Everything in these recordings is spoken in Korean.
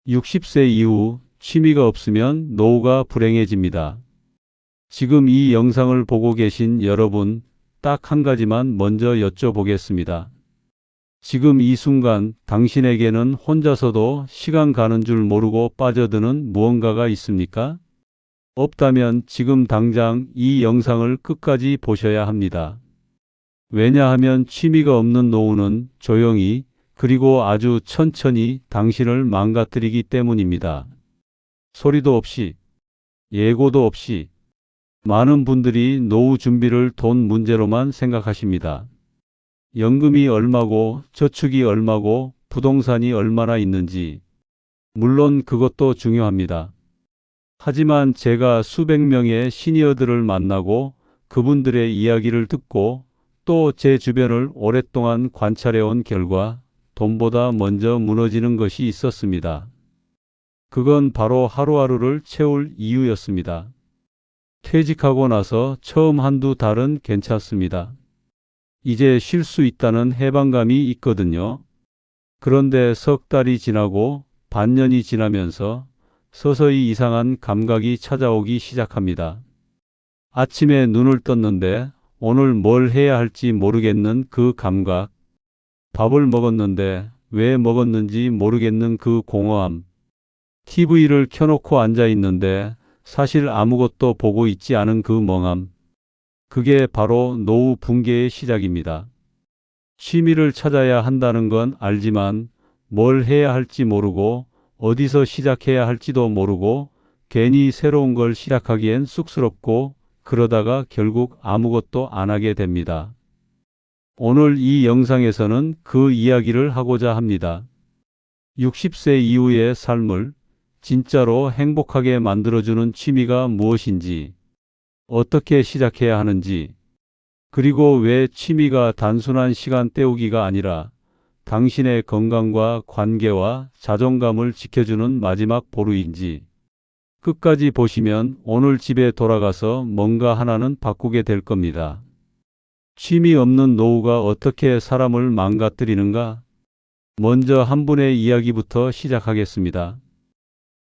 60세 이후 취미가 없으면 노후가 불행해집니다. 지금 이 영상을 보고 계신 여러분, 딱 한 가지만 먼저 여쭤보겠습니다. 지금 이 순간 당신에게는 혼자서도 시간 가는 줄 모르고 빠져드는 무언가가 있습니까? 없다면 지금 당장 이 영상을 끝까지 보셔야 합니다. 왜냐하면 취미가 없는 노후는 조용히 그리고 아주 천천히 당신을 망가뜨리기 때문입니다. 소리도 없이, 예고도 없이 많은 분들이 노후 준비를 돈 문제로만 생각하십니다. 연금이 얼마고 저축이 얼마고 부동산이 얼마나 있는지, 물론 그것도 중요합니다. 하지만 제가 수백 명의 시니어들을 만나고 그분들의 이야기를 듣고 또 제 주변을 오랫동안 관찰해온 결과 돈보다 먼저 무너지는 것이 있었습니다. 그건 바로 하루하루를 채울 이유였습니다. 퇴직하고 나서 처음 한두 달은 괜찮습니다. 이제 쉴 수 있다는 해방감이 있거든요. 그런데 석 달이 지나고 반년이 지나면서 서서히 이상한 감각이 찾아오기 시작합니다. 아침에 눈을 떴는데 오늘 뭘 해야 할지 모르겠는 그 감각, 밥을 먹었는데 왜 먹었는지 모르겠는 그 공허함, TV를 켜놓고 앉아 있는데 사실 아무것도 보고 있지 않은 그 멍함, 그게 바로 노후 붕괴의 시작입니다. 취미를 찾아야 한다는 건 알지만 뭘 해야 할지 모르고 어디서 시작해야 할지도 모르고 괜히 새로운 걸 시작하기엔 쑥스럽고 그러다가 결국 아무것도 안 하게 됩니다. 오늘 이 영상에서는 그 이야기를 하고자 합니다. 60세 이후의 삶을 진짜로 행복하게 만들어주는 취미가 무엇인지, 어떻게 시작해야 하는지, 그리고 왜 취미가 단순한 시간 때우기가 아니라 당신의 건강과 관계와 자존감을 지켜주는 마지막 보루인지, 끝까지 보시면 오늘 집에 돌아가서 뭔가 하나는 바꾸게 될 겁니다. 취미 없는 노후가 어떻게 사람을 망가뜨리는가? 먼저 한 분의 이야기부터 시작하겠습니다.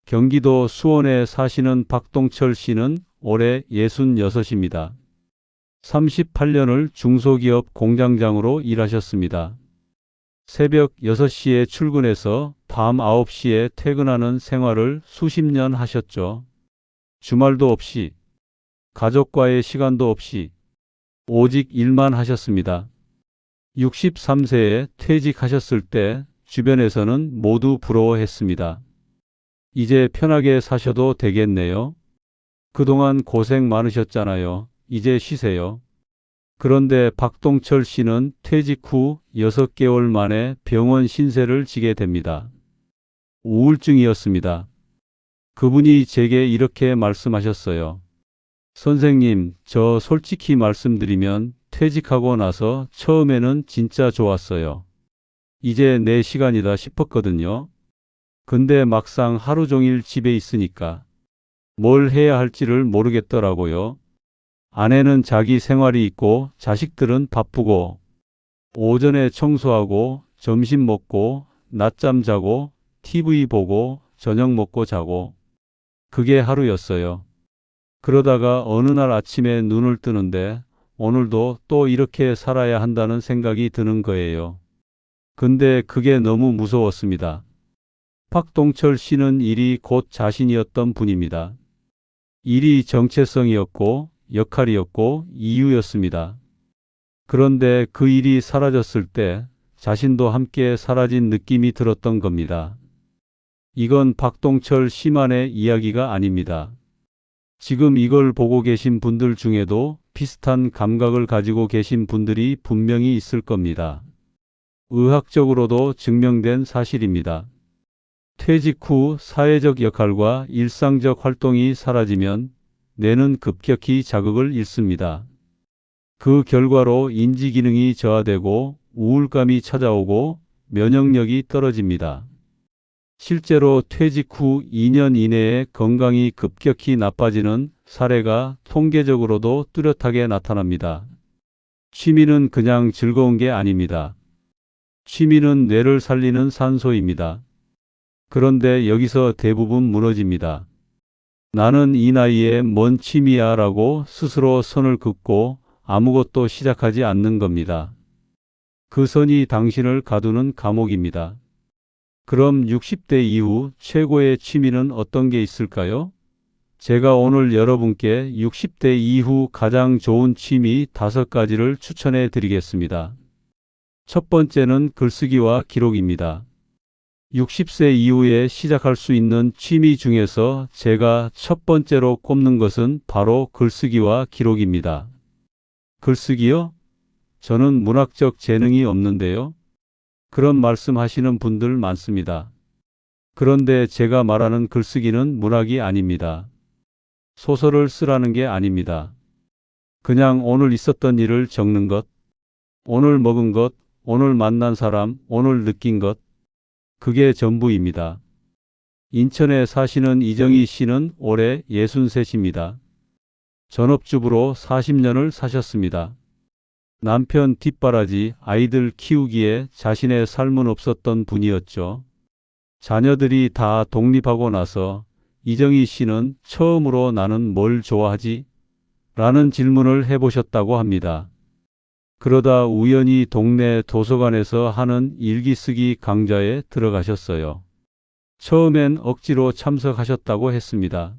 경기도 수원에 사시는 박동철 씨는 올해 66입니다. 38년을 중소기업 공장장으로 일하셨습니다. 새벽 6시에 출근해서 밤 9시에 퇴근하는 생활을 수십 년 하셨죠. 주말도 없이, 가족과의 시간도 없이, 오직 일만 하셨습니다. 63세에 퇴직하셨을 때 주변에서는 모두 부러워했습니다. 이제 편하게 사셔도 되겠네요. 그동안 고생 많으셨잖아요. 이제 쉬세요. 그런데 박동철 씨는 퇴직 후 6개월 만에 병원 신세를 지게 됩니다. 우울증이었습니다. 그분이 제게 이렇게 말씀하셨어요. 선생님, 저 솔직히 말씀드리면 퇴직하고 나서 처음에는 진짜 좋았어요. 이제 내 시간이다 싶었거든요. 근데 막상 하루 종일 집에 있으니까 뭘 해야 할지를 모르겠더라고요. 아내는 자기 생활이 있고 자식들은 바쁘고 오전에 청소하고 점심 먹고 낮잠 자고 TV 보고 저녁 먹고 자고 그게 하루였어요. 그러다가 어느 날 아침에 눈을 뜨는데 오늘도 또 이렇게 살아야 한다는 생각이 드는 거예요. 근데 그게 너무 무서웠습니다. 박동철 씨는 일이 곧 자신이었던 분입니다. 일이 정체성이었고 역할이었고 이유였습니다. 그런데 그 일이 사라졌을 때 자신도 함께 사라진 느낌이 들었던 겁니다. 이건 박동철 씨만의 이야기가 아닙니다. 지금 이걸 보고 계신 분들 중에도 비슷한 감각을 가지고 계신 분들이 분명히 있을 겁니다. 의학적으로도 증명된 사실입니다. 퇴직 후 사회적 역할과 일상적 활동이 사라지면 뇌는 급격히 자극을 잃습니다. 그 결과로 인지 기능이 저하되고 우울감이 찾아오고 면역력이 떨어집니다. 실제로 퇴직 후 2년 이내에 건강이 급격히 나빠지는 사례가 통계적으로도 뚜렷하게 나타납니다. 취미는 그냥 즐거운 게 아닙니다. 취미는 뇌를 살리는 산소입니다. 그런데 여기서 대부분 무너집니다. 나는 이 나이에 뭔 취미야 라고 스스로 선을 긋고 아무것도 시작하지 않는 겁니다. 그 선이 당신을 가두는 감옥입니다. 그럼 60대 이후 최고의 취미는 어떤 게 있을까요? 제가 오늘 여러분께 60대 이후 가장 좋은 취미 5가지를 추천해 드리겠습니다. 첫 번째는 글쓰기와 기록입니다. 60세 이후에 시작할 수 있는 취미 중에서 제가 첫 번째로 꼽는 것은 바로 글쓰기와 기록입니다. 글쓰기요? 저는 문학적 재능이 없는데요. 그런 말씀 하시는 분들 많습니다. 그런데 제가 말하는 글쓰기는 문학이 아닙니다. 소설을 쓰라는 게 아닙니다. 그냥 오늘 있었던 일을 적는 것, 오늘 먹은 것, 오늘 만난 사람, 오늘 느낀 것, 그게 전부입니다. 인천에 사시는 이정희 씨는 올해 63입니다. 전업주부로 40년을 사셨습니다. 남편 뒷바라지 아이들 키우기에 자신의 삶은 없었던 분이었죠. 자녀들이 다 독립하고 나서 이정희 씨는 처음으로 나는 뭘 좋아하지? 라는 질문을 해보셨다고 합니다. 그러다 우연히 동네 도서관에서 하는 일기쓰기 강좌에 들어가셨어요. 처음엔 억지로 참석하셨다고 했습니다.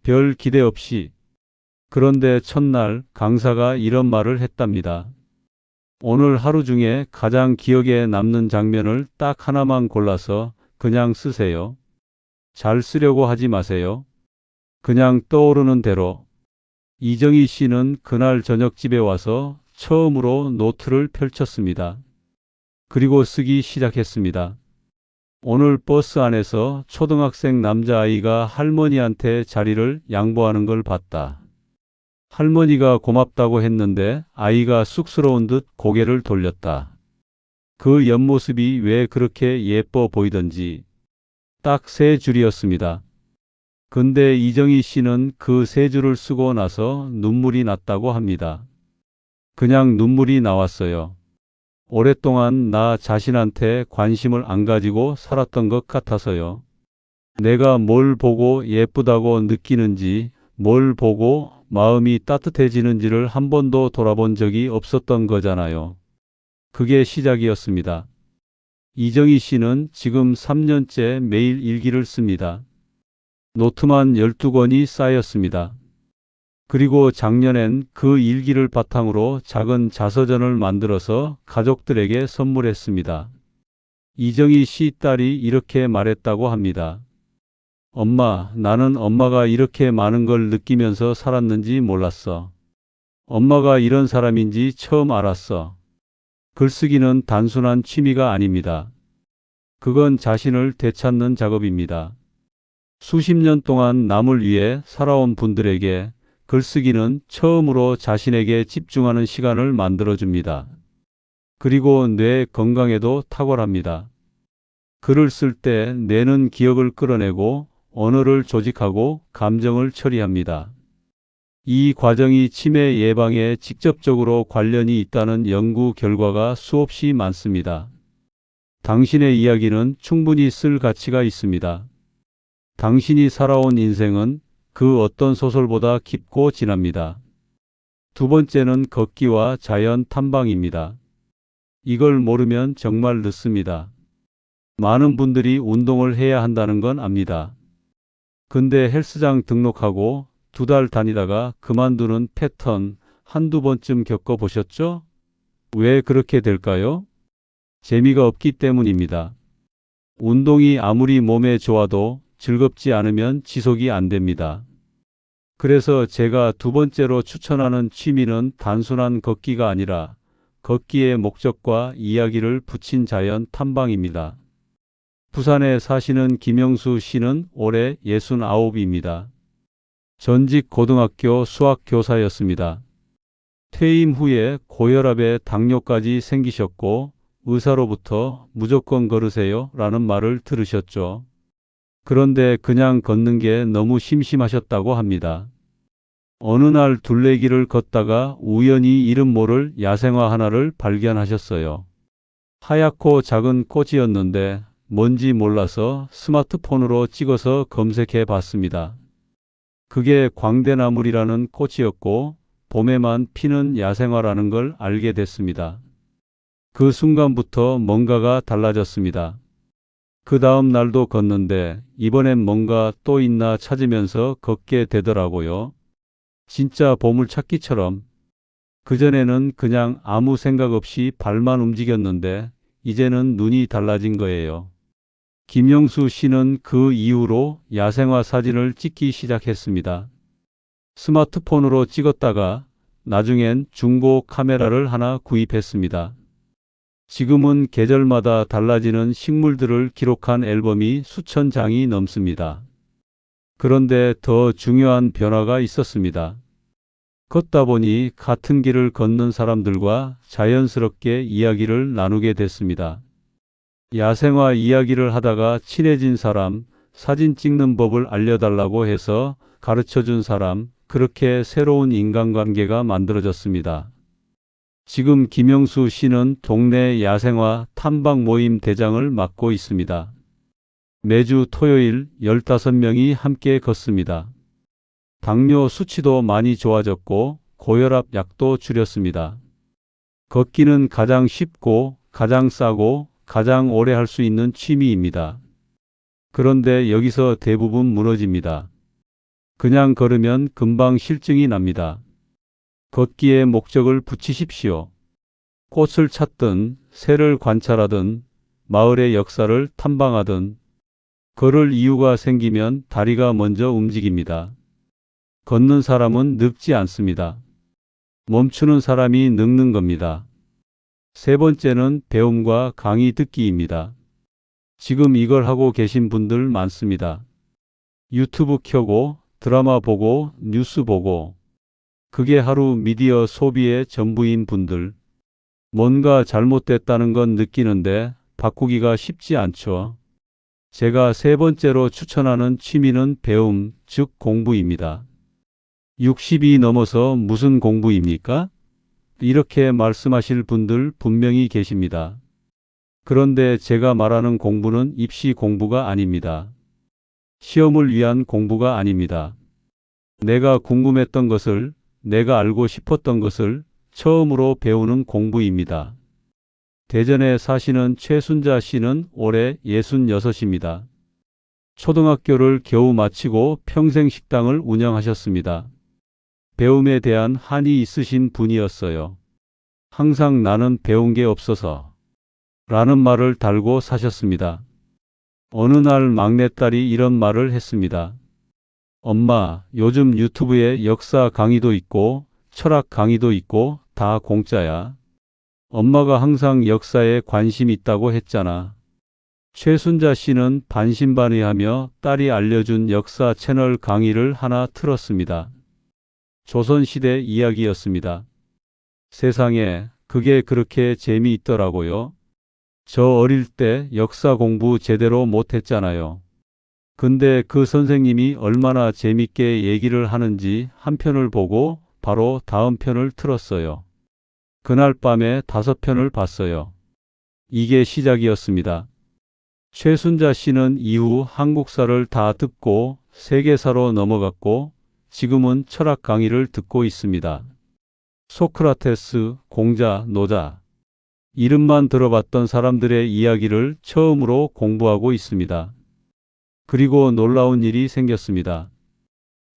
별 기대 없이. 그런데 첫날 강사가 이런 말을 했답니다. 오늘 하루 중에 가장 기억에 남는 장면을 딱 하나만 골라서 그냥 쓰세요. 잘 쓰려고 하지 마세요. 그냥 떠오르는 대로. 이정희 씨는 그날 저녁 집에 와서 처음으로 노트를 펼쳤습니다. 그리고 쓰기 시작했습니다. 오늘 버스 안에서 초등학생 남자아이가 할머니한테 자리를 양보하는 걸 봤다. 할머니가 고맙다고 했는데 아이가 쑥스러운 듯 고개를 돌렸다. 그 옆모습이 왜 그렇게 예뻐 보이던지. 딱 3줄이었습니다. 근데 이정희 씨는 그 3줄을 쓰고 나서 눈물이 났다고 합니다. 그냥 눈물이 나왔어요. 오랫동안 나 자신한테 관심을 안 가지고 살았던 것 같아서요. 내가 뭘 보고 예쁘다고 느끼는지, 뭘 보고 마음이 따뜻해지는지를 한 번도 돌아본 적이 없었던 거잖아요. 그게 시작이었습니다. 이정희 씨는 지금 3년째 매일 일기를 씁니다. 노트만 12권이 쌓였습니다. 그리고 작년엔 그 일기를 바탕으로 작은 자서전을 만들어서 가족들에게 선물했습니다. 이정희 씨 딸이 이렇게 말했다고 합니다. 엄마, 나는 엄마가 이렇게 많은 걸 느끼면서 살았는지 몰랐어. 엄마가 이런 사람인지 처음 알았어. 글쓰기는 단순한 취미가 아닙니다. 그건 자신을 되찾는 작업입니다. 수십 년 동안 남을 위해 살아온 분들에게 글쓰기는 처음으로 자신에게 집중하는 시간을 만들어줍니다. 그리고 뇌 건강에도 탁월합니다. 글을 쓸 때 뇌는 기억을 끌어내고 언어를 조직하고 감정을 처리합니다. 이 과정이 치매 예방에 직접적으로 관련이 있다는 연구 결과가 수없이 많습니다. 당신의 이야기는 충분히 쓸 가치가 있습니다. 당신이 살아온 인생은 그 어떤 소설보다 깊고 진합니다. 두 번째는 걷기와 자연 탐방입니다. 이걸 모르면 정말 늦습니다. 많은 분들이 운동을 해야 한다는 건 압니다. 근데 헬스장 등록하고 2달 다니다가 그만두는 패턴 한두 번쯤 겪어보셨죠? 왜 그렇게 될까요? 재미가 없기 때문입니다. 운동이 아무리 몸에 좋아도 즐겁지 않으면 지속이 안 됩니다. 그래서 제가 두 번째로 추천하는 취미는 단순한 걷기가 아니라 걷기의 목적과 이야기를 붙인 자연 탐방입니다. 부산에 사시는 김영수 씨는 올해 69입니다. 전직 고등학교 수학교사였습니다. 퇴임 후에 고혈압에 당뇨까지 생기셨고 의사로부터 무조건 걸으세요 라는 말을 들으셨죠. 그런데 그냥 걷는 게 너무 심심하셨다고 합니다. 어느 날 둘레길을 걷다가 우연히 이름 모를 야생화 하나를 발견하셨어요. 하얗고 작은 꽃이었는데 뭔지 몰라서 스마트폰으로 찍어서 검색해 봤습니다. 그게 광대나물이라는 꽃이었고 봄에만 피는 야생화라는 걸 알게 됐습니다. 그 순간부터 뭔가가 달라졌습니다. 그 다음 날도 걷는데 이번엔 뭔가 또 있나 찾으면서 걷게 되더라고요. 진짜 보물찾기처럼. 그전에는 그냥 아무 생각 없이 발만 움직였는데 이제는 눈이 달라진 거예요. 김영수 씨는 그 이후로 야생화 사진을 찍기 시작했습니다. 스마트폰으로 찍었다가 나중엔 중고 카메라를 하나 구입했습니다. 지금은 계절마다 달라지는 식물들을 기록한 앨범이 수천 장이 넘습니다. 그런데 더 중요한 변화가 있었습니다. 걷다 보니 같은 길을 걷는 사람들과 자연스럽게 이야기를 나누게 됐습니다. 야생화 이야기를 하다가 친해진 사람, 사진 찍는 법을 알려달라고 해서 가르쳐준 사람, 그렇게 새로운 인간관계가 만들어졌습니다. 지금 김영수 씨는 동네 야생화 탐방 모임 대장을 맡고 있습니다. 매주 토요일 15명이 함께 걷습니다. 당뇨 수치도 많이 좋아졌고 고혈압 약도 줄였습니다. 걷기는 가장 쉽고 가장 싸고 가장 오래 할 수 있는 취미입니다. 그런데 여기서 대부분 무너집니다. 그냥 걸으면 금방 실증이 납니다. 걷기에 목적을 붙이십시오. 꽃을 찾든 새를 관찰하든 마을의 역사를 탐방하든 걸을 이유가 생기면 다리가 먼저 움직입니다. 걷는 사람은 늙지 않습니다. 멈추는 사람이 늙는 겁니다. 세 번째는 배움과 강의 듣기입니다. 지금 이걸 하고 계신 분들 많습니다. 유튜브 켜고 드라마 보고 뉴스 보고 그게 하루 미디어 소비의 전부인 분들. 뭔가 잘못됐다는 건 느끼는데 바꾸기가 쉽지 않죠. 제가 세 번째로 추천하는 취미는 배움, 즉 공부입니다. 60이 넘어서 무슨 공부입니까? 이렇게 말씀하실 분들 분명히 계십니다. 그런데 제가 말하는 공부는 입시 공부가 아닙니다. 시험을 위한 공부가 아닙니다. 내가 궁금했던 것을, 내가 알고 싶었던 것을 처음으로 배우는 공부입니다. 대전에 사시는 최순자 씨는 올해 66입니다. 초등학교를 겨우 마치고 평생 식당을 운영하셨습니다. 배움에 대한 한이 있으신 분이었어요. 항상 나는 배운 게 없어서 라는 말을 달고 사셨습니다. 어느 날 막내딸이 이런 말을 했습니다. 엄마, 요즘 유튜브에 역사 강의도 있고 철학 강의도 있고 다 공짜야. 엄마가 항상 역사에 관심 있다고 했잖아. 최순자 씨는 반신반의하며 딸이 알려준 역사 채널 강의를 하나 틀었습니다. 조선시대 이야기였습니다. 세상에 그게 그렇게 재미있더라고요. 저 어릴 때 역사 공부 제대로 못했잖아요. 근데 그 선생님이 얼마나 재밌게 얘기를 하는지 한 편을 보고 바로 다음 편을 틀었어요. 그날 밤에 5편을 봤어요. 이게 시작이었습니다. 최순자 씨는 이후 한국사를 다 듣고 세계사로 넘어갔고 지금은 철학 강의를 듣고 있습니다. 소크라테스, 공자, 노자. 이름만 들어봤던 사람들의 이야기를 처음으로 공부하고 있습니다. 그리고 놀라운 일이 생겼습니다.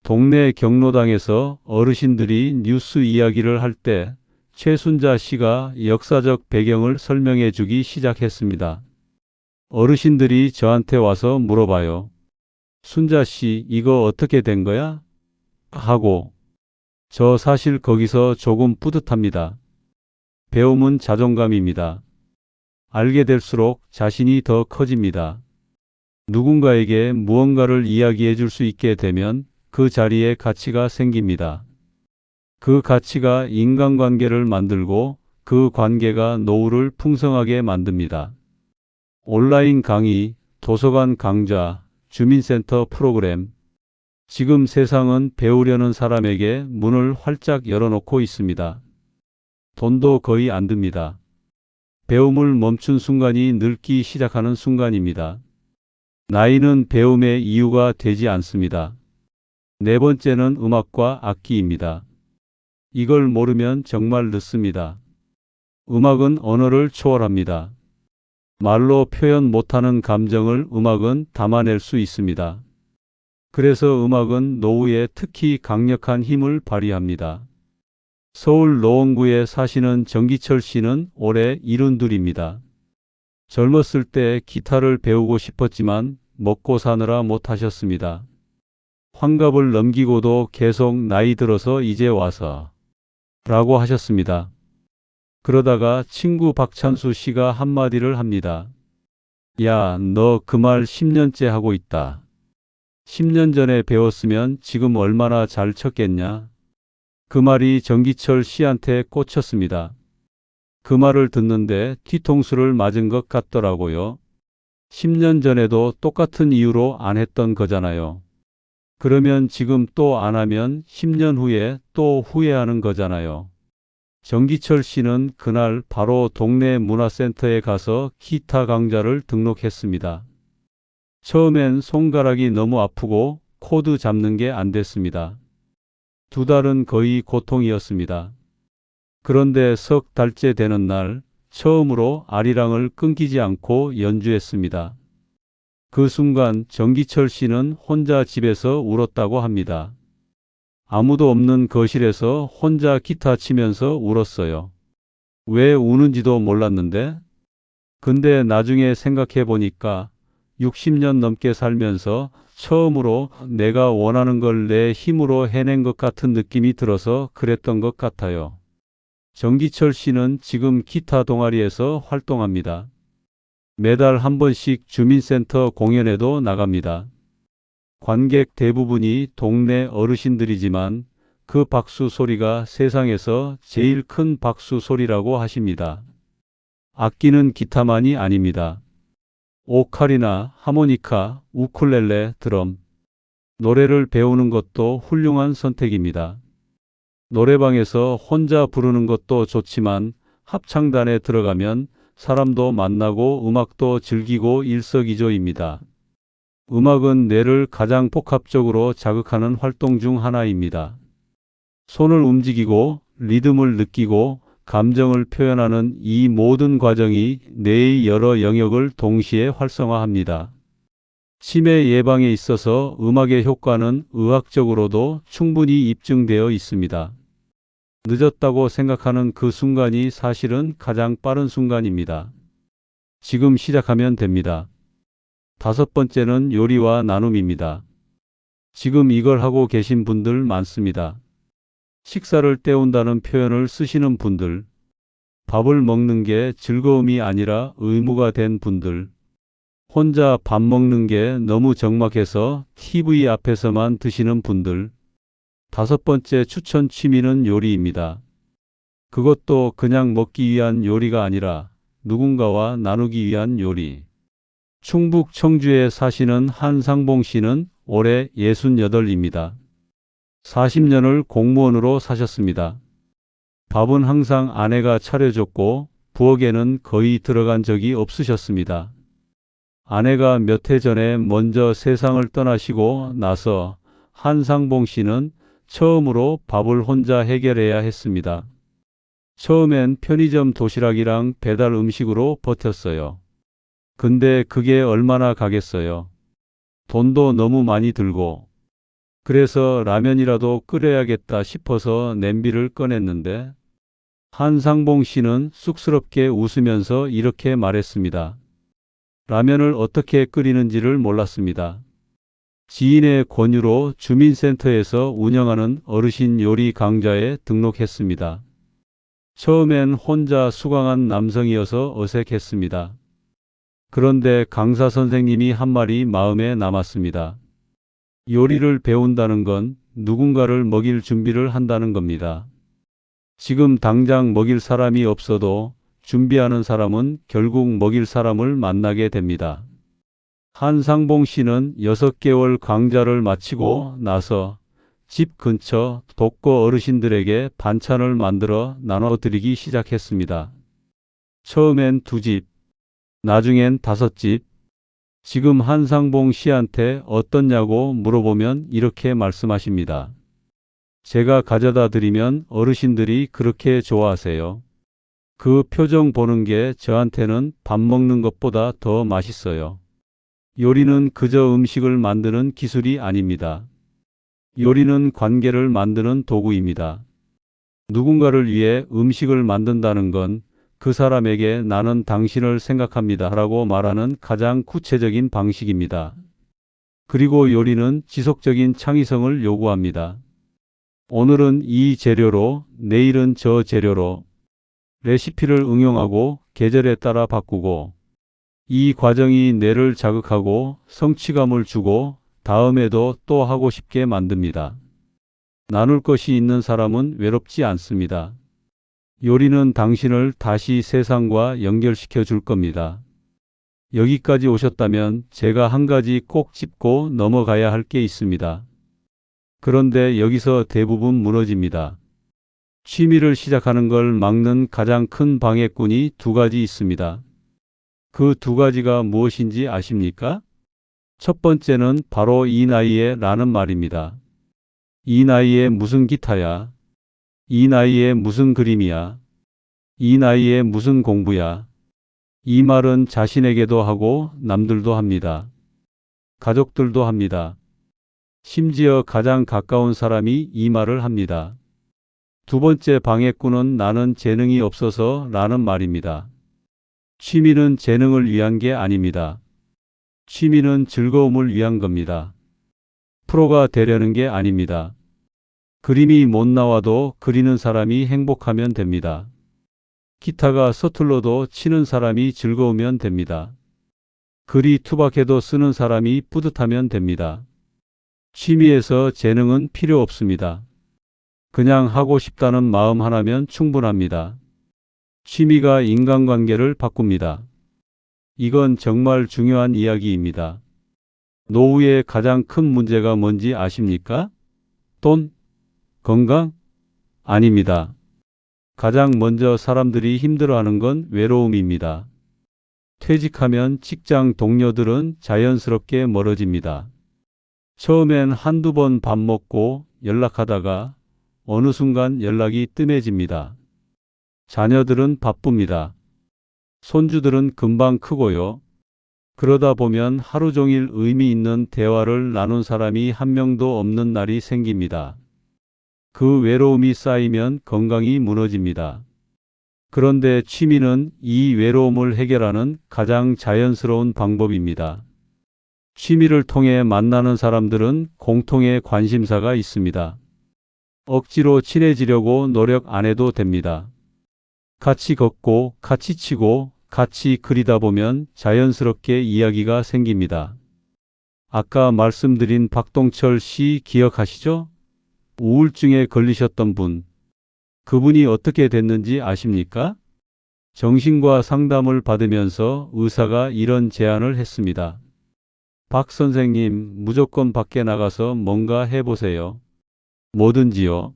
동네 경로당에서 어르신들이 뉴스 이야기를 할 때 최순자 씨가 역사적 배경을 설명해 주기 시작했습니다. 어르신들이 저한테 와서 물어봐요. 순자 씨, 이거 어떻게 된 거야? 하고. 저 사실 거기서 조금 뿌듯합니다. 배움은 자존감입니다. 알게 될수록 자신이 더 커집니다. 누군가에게 무언가를 이야기해 줄 수 있게 되면 그 자리에 가치가 생깁니다. 그 가치가 인간관계를 만들고 그 관계가 노후를 풍성하게 만듭니다. 온라인 강의, 도서관 강좌, 주민센터 프로그램. 지금 세상은 배우려는 사람에게 문을 활짝 열어놓고 있습니다. 돈도 거의 안 듭니다. 배움을 멈춘 순간이 늙기 시작하는 순간입니다. 나이는 배움의 이유가 되지 않습니다. 네 번째는 음악과 악기입니다. 이걸 모르면 정말 늦습니다. 음악은 언어를 초월합니다. 말로 표현 못하는 감정을 음악은 담아낼 수 있습니다. 그래서 음악은 노후에 특히 강력한 힘을 발휘합니다. 서울 노원구에 사시는 정기철 씨는 올해 72입니다. 젊었을 때 기타를 배우고 싶었지만 먹고 사느라 못하셨습니다. 환갑을 넘기고도 계속 나이 들어서 이제 와서 라고 하셨습니다. 그러다가 친구 박찬수 씨가 한마디를 합니다. 야, 너 그 말 10년째 하고 있다. 10년 전에 배웠으면 지금 얼마나 잘 쳤겠냐? 그 말이 정기철 씨한테 꽂혔습니다. 그 말을 듣는데 뒤통수를 맞은 것 같더라고요. 10년 전에도 똑같은 이유로 안 했던 거잖아요. 그러면 지금 또 안 하면 10년 후에 또 후회하는 거잖아요. 정기철 씨는 그날 바로 동네 문화센터에 가서 기타 강좌를 등록했습니다. 처음엔 손가락이 너무 아프고 코드 잡는 게 안 됐습니다. 2달은 거의 고통이었습니다. 그런데 석 달째 되는 날 처음으로 아리랑을 끊기지 않고 연주했습니다. 그 순간 정기철 씨는 혼자 집에서 울었다고 합니다. 아무도 없는 거실에서 혼자 기타 치면서 울었어요. 왜 우는지도 몰랐는데? 근데 나중에 생각해 보니까 60년 넘게 살면서 처음으로 내가 원하는 걸 내 힘으로 해낸 것 같은 느낌이 들어서 그랬던 것 같아요. 정기철 씨는 지금 기타 동아리에서 활동합니다. 매달 한 번씩 주민센터 공연에도 나갑니다. 관객 대부분이 동네 어르신들이지만 그 박수 소리가 세상에서 제일 큰 박수 소리라고 하십니다. 악기는 기타만이 아닙니다. 오카리나, 하모니카, 우쿨렐레, 드럼. 노래를 배우는 것도 훌륭한 선택입니다. 노래방에서 혼자 부르는 것도 좋지만 합창단에 들어가면 사람도 만나고 음악도 즐기고 일석이조입니다. 음악은 뇌를 가장 복합적으로 자극하는 활동 중 하나입니다. 손을 움직이고 리듬을 느끼고 감정을 표현하는 이 모든 과정이 뇌의 여러 영역을 동시에 활성화합니다. 치매 예방에 있어서 음악의 효과는 의학적으로도 충분히 입증되어 있습니다. 늦었다고 생각하는 그 순간이 사실은 가장 빠른 순간입니다. 지금 시작하면 됩니다. 5번째는 요리와 나눔입니다. 지금 이걸 하고 계신 분들 많습니다. 식사를 때운다는 표현을 쓰시는 분들, 밥을 먹는 게 즐거움이 아니라 의무가 된 분들, 혼자 밥 먹는 게 너무 적막해서 TV 앞에서만 드시는 분들. 5번째 추천 취미는 요리입니다. 그것도 그냥 먹기 위한 요리가 아니라 누군가와 나누기 위한 요리. 충북 청주에 사시는 한상봉 씨는 올해 68입니다. 40년을 공무원으로 사셨습니다. 밥은 항상 아내가 차려줬고 부엌에는 거의 들어간 적이 없으셨습니다. 아내가 몇 해 전에 먼저 세상을 떠나시고 나서 한상봉 씨는 처음으로 밥을 혼자 해결해야 했습니다. 처음엔 편의점 도시락이랑 배달 음식으로 버텼어요. 근데 그게 얼마나 가겠어요. 돈도 너무 많이 들고. 그래서 라면이라도 끓여야겠다 싶어서 냄비를 꺼냈는데 한상봉 씨는 쑥스럽게 웃으면서 이렇게 말했습니다. 라면을 어떻게 끓이는지를 몰랐습니다. 지인의 권유로 주민센터에서 운영하는 어르신 요리 강좌에 등록했습니다. 처음엔 혼자 수강한 남성이어서 어색했습니다. 그런데 강사 선생님이 한 말이 마음에 남았습니다. 요리를 배운다는 건 누군가를 먹일 준비를 한다는 겁니다. 지금 당장 먹일 사람이 없어도 준비하는 사람은 결국 먹일 사람을 만나게 됩니다. 한상봉 씨는 6개월 강좌를 마치고 나서 집 근처 독거 어르신들에게 반찬을 만들어 나눠드리기 시작했습니다. 처음엔 2집, 나중엔 5집. 지금 한상봉 씨한테 어떻냐고 물어보면 이렇게 말씀하십니다. 제가 가져다 드리면 어르신들이 그렇게 좋아하세요. 그 표정 보는 게 저한테는 밥 먹는 것보다 더 맛있어요. 요리는 그저 음식을 만드는 기술이 아닙니다. 요리는 관계를 만드는 도구입니다. 누군가를 위해 음식을 만든다는 건 그 사람에게 나는 당신을 생각합니다 라고 말하는 가장 구체적인 방식입니다. 그리고 요리는 지속적인 창의성을 요구합니다. 오늘은 이 재료로, 내일은 저 재료로 레시피를 응용하고 계절에 따라 바꾸고, 이 과정이 뇌를 자극하고 성취감을 주고 다음에도 또 하고 싶게 만듭니다. 나눌 것이 있는 사람은 외롭지 않습니다. 요리는 당신을 다시 세상과 연결시켜 줄 겁니다. 여기까지 오셨다면 제가 한 가지 꼭 짚고 넘어가야 할 게 있습니다. 그런데 여기서 대부분 무너집니다. 취미를 시작하는 걸 막는 가장 큰 방해꾼이 2가지 있습니다. 그 2가지가 무엇인지 아십니까? 첫 번째는 바로 이 나이에 라는 말입니다. 이 나이에 무슨 기타야? 이 나이에 무슨 그림이야? 이 나이에 무슨 공부야? 이 말은 자신에게도 하고 남들도 합니다. 가족들도 합니다. 심지어 가장 가까운 사람이 이 말을 합니다. 2번째 방해꾼은 나는 재능이 없어서 라는 말입니다. 취미는 재능을 위한 게 아닙니다. 취미는 즐거움을 위한 겁니다. 프로가 되려는 게 아닙니다. 그림이 못 나와도 그리는 사람이 행복하면 됩니다. 기타가 서툴러도 치는 사람이 즐거우면 됩니다. 글이 투박해도 쓰는 사람이 뿌듯하면 됩니다. 취미에서 재능은 필요 없습니다. 그냥 하고 싶다는 마음 하나면 충분합니다. 취미가 인간관계를 바꿉니다. 이건 정말 중요한 이야기입니다. 노후의 가장 큰 문제가 뭔지 아십니까? 돈? 건강? 아닙니다. 가장 먼저 사람들이 힘들어하는 건 외로움입니다. 퇴직하면 직장 동료들은 자연스럽게 멀어집니다. 처음엔 1~2번 밥 먹고 연락하다가 어느 순간 연락이 뜸해집니다. 자녀들은 바쁩니다. 손주들은 금방 크고요. 그러다 보면 하루 종일 의미 있는 대화를 나눈 사람이 한 명도 없는 날이 생깁니다. 그 외로움이 쌓이면 건강이 무너집니다. 그런데 취미는 이 외로움을 해결하는 가장 자연스러운 방법입니다. 취미를 통해 만나는 사람들은 공통의 관심사가 있습니다. 억지로 친해지려고 노력 안 해도 됩니다. 같이 걷고, 같이 치고, 같이 그리다 보면 자연스럽게 이야기가 생깁니다. 아까 말씀드린 박동철 씨 기억하시죠? 우울증에 걸리셨던 분. 그분이 어떻게 됐는지 아십니까? 정신과 상담을 받으면서 의사가 이런 제안을 했습니다. 박 선생님, 무조건 밖에 나가서 뭔가 해보세요. 뭐든지요.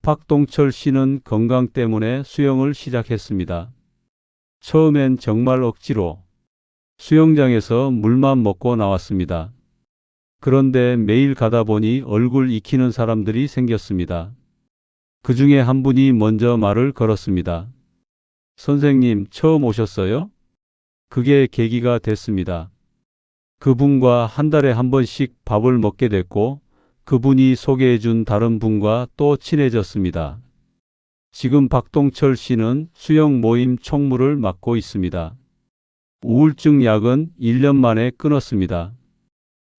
박동철 씨는 건강 때문에 수영을 시작했습니다. 처음엔 정말 억지로 수영장에서 물만 먹고 나왔습니다. 그런데 매일 가다 보니 얼굴 익히는 사람들이 생겼습니다. 그 중에 한 분이 먼저 말을 걸었습니다. 선생님, 처음 오셨어요? 그게 계기가 됐습니다. 그분과 한 달에 한 번씩 밥을 먹게 됐고, 그분이 소개해준 다른 분과 또 친해졌습니다. 지금 박동철 씨는 수영 모임 총무를 맡고 있습니다. 우울증 약은 1년 만에 끊었습니다.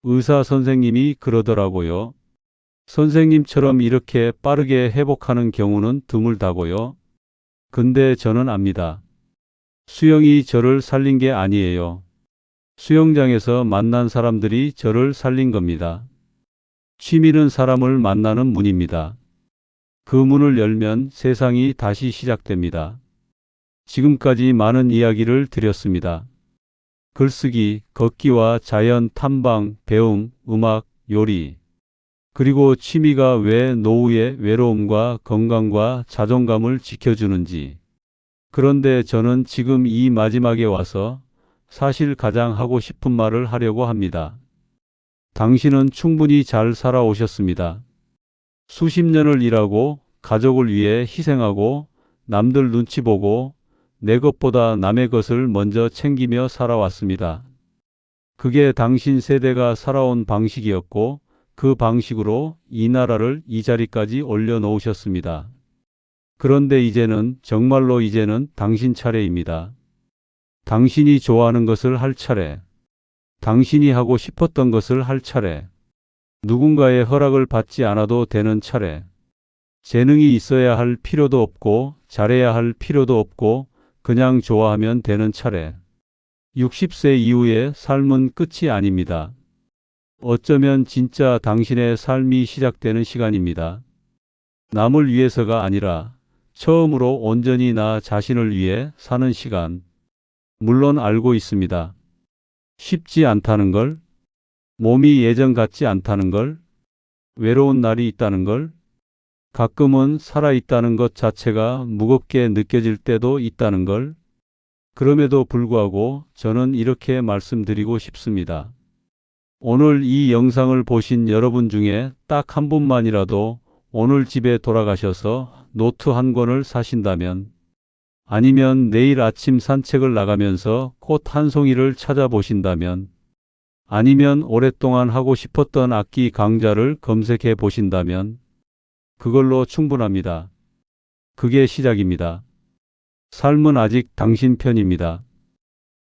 의사 선생님이 그러더라고요. 선생님처럼 이렇게 빠르게 회복하는 경우는 드물다고요. 근데 저는 압니다. 수영이 저를 살린 게 아니에요. 수영장에서 만난 사람들이 저를 살린 겁니다. 취미는 사람을 만나는 문입니다. 그 문을 열면 세상이 다시 시작됩니다. 지금까지 많은 이야기를 드렸습니다. 글쓰기, 걷기와 자연 탐방, 배움, 음악, 요리. 그리고 취미가 왜 노후의 외로움과 건강과 자존감을 지켜주는지. 그런데 저는 지금 이 마지막에 와서 사실 가장 하고 싶은 말을 하려고 합니다. 당신은 충분히 잘 살아오셨습니다. 수십 년을 일하고 가족을 위해 희생하고 남들 눈치 보고 내 것보다 남의 것을 먼저 챙기며 살아왔습니다. 그게 당신 세대가 살아온 방식이었고 그 방식으로 이 나라를 이 자리까지 올려놓으셨습니다. 그런데 이제는 정말로 이제는 당신 차례입니다. 당신이 좋아하는 것을 할 차례. 당신이 하고 싶었던 것을 할 차례. 누군가의 허락을 받지 않아도 되는 차례. 재능이 있어야 할 필요도 없고 잘해야 할 필요도 없고 그냥 좋아하면 되는 차례. 60세 이후의 삶은 끝이 아닙니다. 어쩌면 진짜 당신의 삶이 시작되는 시간입니다. 남을 위해서가 아니라 처음으로 온전히 나 자신을 위해 사는 시간. 물론 알고 있습니다. 쉽지 않다는 걸, 몸이 예전 같지 않다는 걸, 외로운 날이 있다는 걸, 가끔은 살아있다는 것 자체가 무겁게 느껴질 때도 있다는 걸. 그럼에도 불구하고 저는 이렇게 말씀드리고 싶습니다. 오늘 이 영상을 보신 여러분 중에 딱 한 분만이라도 오늘 집에 돌아가셔서 노트 한 권을 사신다면, 아니면 내일 아침 산책을 나가면서 꽃 한 송이를 찾아보신다면, 아니면 오랫동안 하고 싶었던 악기 강좌를 검색해 보신다면 그걸로 충분합니다. 그게 시작입니다. 삶은 아직 당신 편입니다.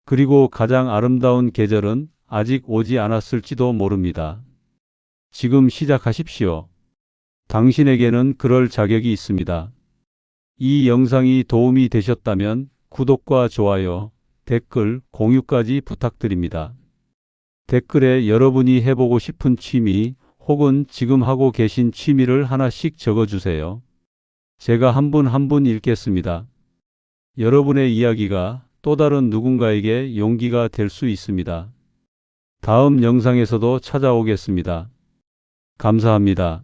그리고 가장 아름다운 계절은 아직 오지 않았을지도 모릅니다. 지금 시작하십시오. 당신에게는 그럴 자격이 있습니다. 이 영상이 도움이 되셨다면 구독과 좋아요, 댓글, 공유까지 부탁드립니다. 댓글에 여러분이 해보고 싶은 취미 혹은 지금 하고 계신 취미를 하나씩 적어주세요. 제가 한 분 한 분 읽겠습니다. 여러분의 이야기가 또 다른 누군가에게 용기가 될 수 있습니다. 다음 영상에서도 찾아오겠습니다. 감사합니다.